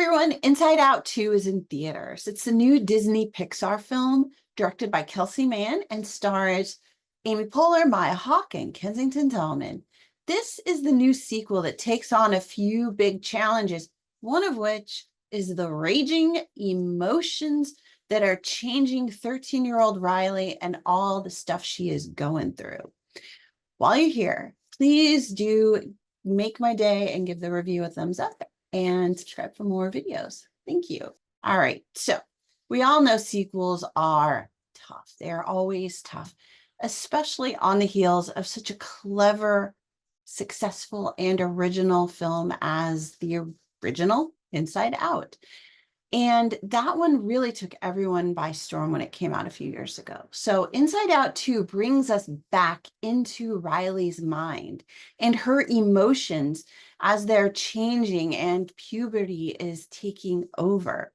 everyone, Inside Out 2 is in theaters. It's the new Disney Pixar film directed by Kelsey Mann and stars Amy Poehler, Hawke, and Kensington, Tallman. This is the new sequel that takes on a few big challenges, one of which is the raging emotions that are changing 13-year-old Riley and all the stuff she is going through. While you're here, please do make my day and give the review a thumbs up and subscribe for more videos. Thank you. All right, so we all know sequels are tough. They are always tough, especially on the heels of such a clever, successful, and original film as the original Inside Out. And that one really took everyone by storm when it came out a few years ago. So Inside Out 2 brings us back into Riley's mind and her emotions as they're changing and puberty is taking over.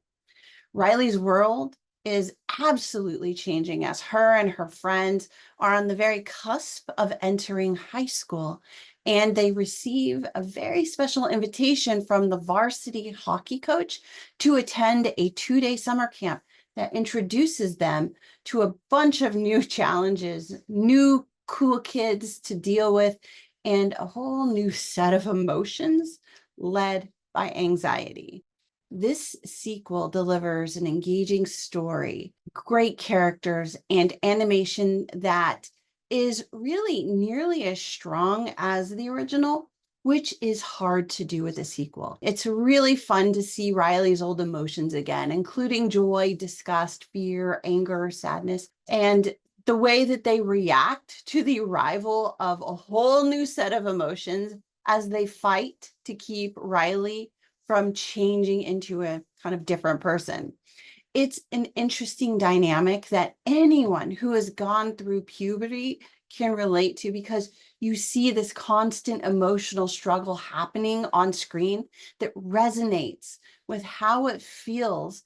Riley's world is absolutely changing as her and her friends are on the very cusp of entering high school, and they receive a very special invitation from the varsity hockey coach to attend a 2-day summer camp that introduces them to a bunch of new challenges, new cool kids to deal with, and a whole new set of emotions led by anxiety. This sequel delivers an engaging story, great characters, and animation that is really nearly as strong as the original, which is hard to do with a sequel. It's really fun to see Riley's old emotions again, including joy, disgust, fear, anger, sadness, and the way that they react to the arrival of a whole new set of emotions as they fight to keep Riley from changing into a kind of different person. It's an interesting dynamic that anyone who has gone through puberty can relate to, because you see this constant emotional struggle happening on screen that resonates with how it feels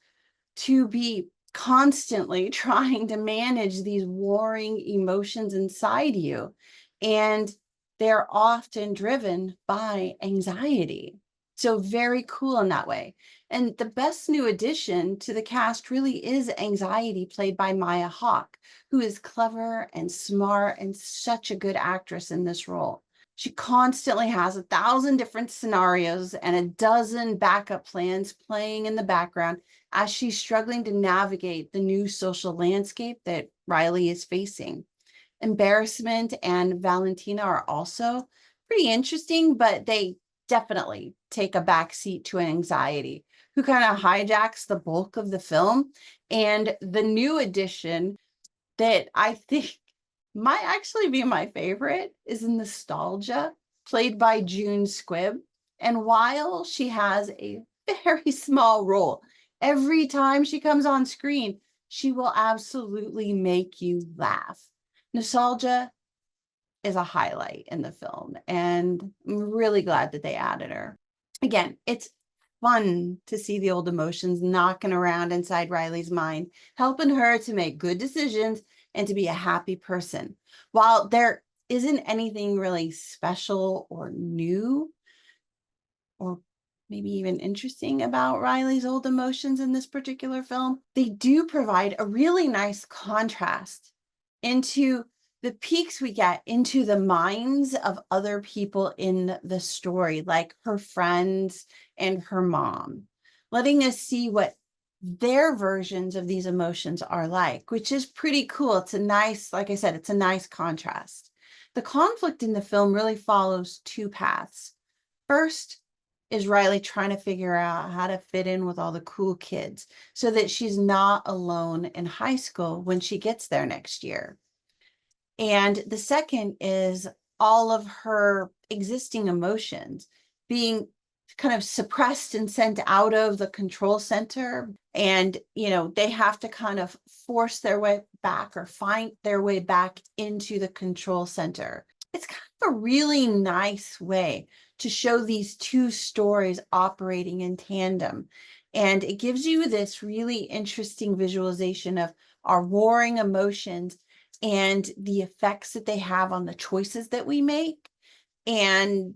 to be constantly trying to manage these warring emotions inside you. And they're often driven by anxiety. So very cool in that way. And the best new addition to the cast really is Anxiety, played by Hawke, who is clever and smart and such a good actress in this role. She constantly has 1,000 different scenarios and a dozen backup plans playing in the background as she's struggling to navigate the new social landscape that Riley is facing. Embarrassment and Valentina are also pretty interesting, but they definitely take a backseat to Anxiety, who kind of hijacks the bulk of the film. And the new addition that I think might actually be my favorite is Nostalgia, played by June Squibb. And while she has a very small role, every time she comes on screen, she will absolutely make you laugh. Nostalgia is a highlight in the film, and I'm really glad that they added her. Again, it's fun to see the old emotions knocking around inside Riley's mind, helping her to make good decisions and to be a happy person. While there isn't anything really special or new or maybe even interesting about Riley's old emotions in this particular film, they do provide a really nice contrast into the peeks we get into the minds of other people in the story, like her friends and her mom, letting us see what their versions of these emotions are like, which is pretty cool. It's a nice, like I said, it's a nice contrast. The conflict in the film really follows two paths. First is Riley trying to figure out how to fit in with all the cool kids so that she's not alone in high school when she gets there next year. And the second is all of her existing emotions being kind of suppressed and sent out of the control center. And, they have to kind of force their way back or find their way back into the control center. It's kind of a really nice way to show these two stories operating in tandem. And it gives you this really interesting visualization of our warring emotions and the effects that they have on the choices that we make. And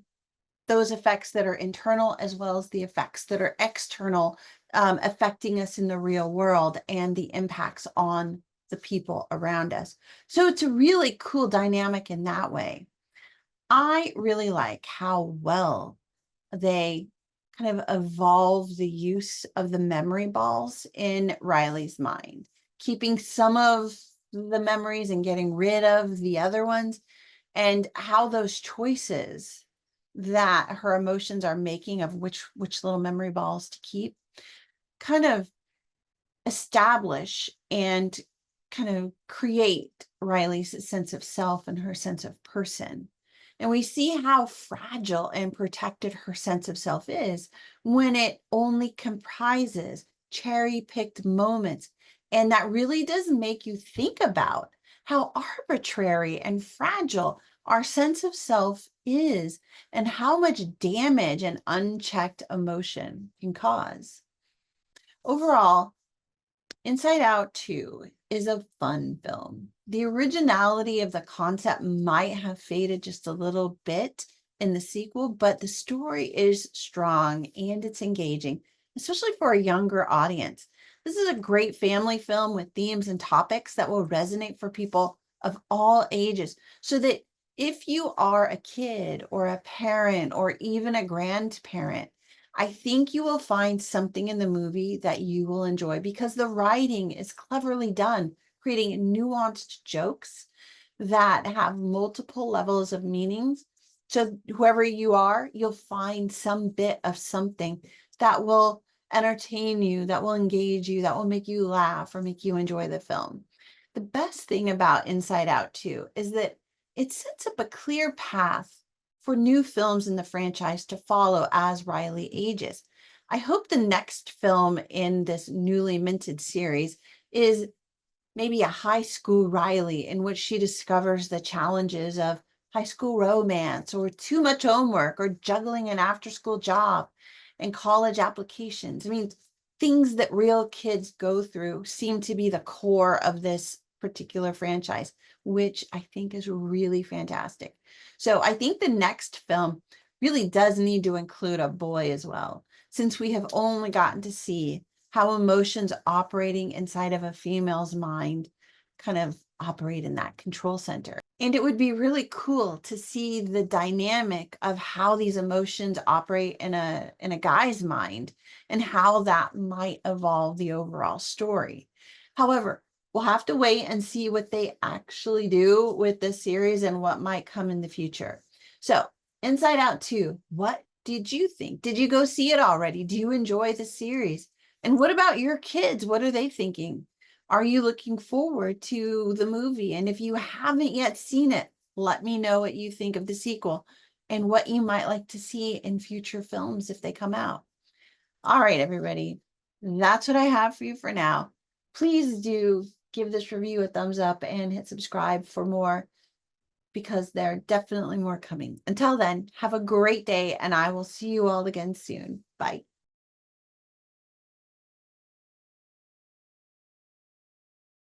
those effects that are internal as well as the effects that are external, affecting us in the real world and the impacts on the people around us. So it's a really cool dynamic in that way. I really like how well they kind of evolve the use of the memory balls in Riley's mind, keeping some of the memories and getting rid of the other ones, and how those choices that her emotions are making of which little memory balls to keep kind of establish and kind of create Riley's sense of self and her sense of person. And we see how fragile and protected her sense of self is when it only comprises cherry-picked moments. And that really does make you think about how arbitrary and fragile our sense of self is and how much damage and unchecked emotion can cause. Overall, Inside Out 2 is a fun film. The originality of the concept might have faded just a little bit in the sequel, but the story is strong and it's engaging, especially for a younger audience. This is a great family film with themes and topics that will resonate for people of all ages, so that if you are a kid or a parent or even a grandparent, I think you will find something in the movie that you will enjoy because the writing is cleverly done, creating nuanced jokes that have multiple levels of meanings. So whoever you are, you'll find some bit of something that will entertain you, that will engage you, that will make you laugh or make you enjoy the film. The best thing about Inside Out 2 is that it sets up a clear path for new films in the franchise to follow as Riley ages. I hope the next film in this newly minted series is maybe a high school Riley in which she discovers the challenges of high school romance or too much homework or juggling an after school job and college applications. I mean, things that real kids go through seem to be the core of this particular franchise, which I think is really fantastic. So I think the next film really does need to include a boy as well, since we have only gotten to see how emotions operating inside of a female's mind kind of operate in that control center. And it would be really cool to see the dynamic of how these emotions operate in a guy's mind and how that might evolve the overall story. However, we'll have to wait and see what they actually do with this series and what might come in the future. So, Inside Out 2, what did you think? Did you go see it already? Do you enjoy the series? And what about your kids? What are they thinking? Are you looking forward to the movie? And if you haven't yet seen it, let me know what you think of the sequel and what you might like to see in future films if they come out. All right, everybody, that's what I have for you for now. Please do give this review a thumbs up and hit subscribe for more, because there are definitely more coming. Until then, have a great day, and I will see you all again soon. Bye.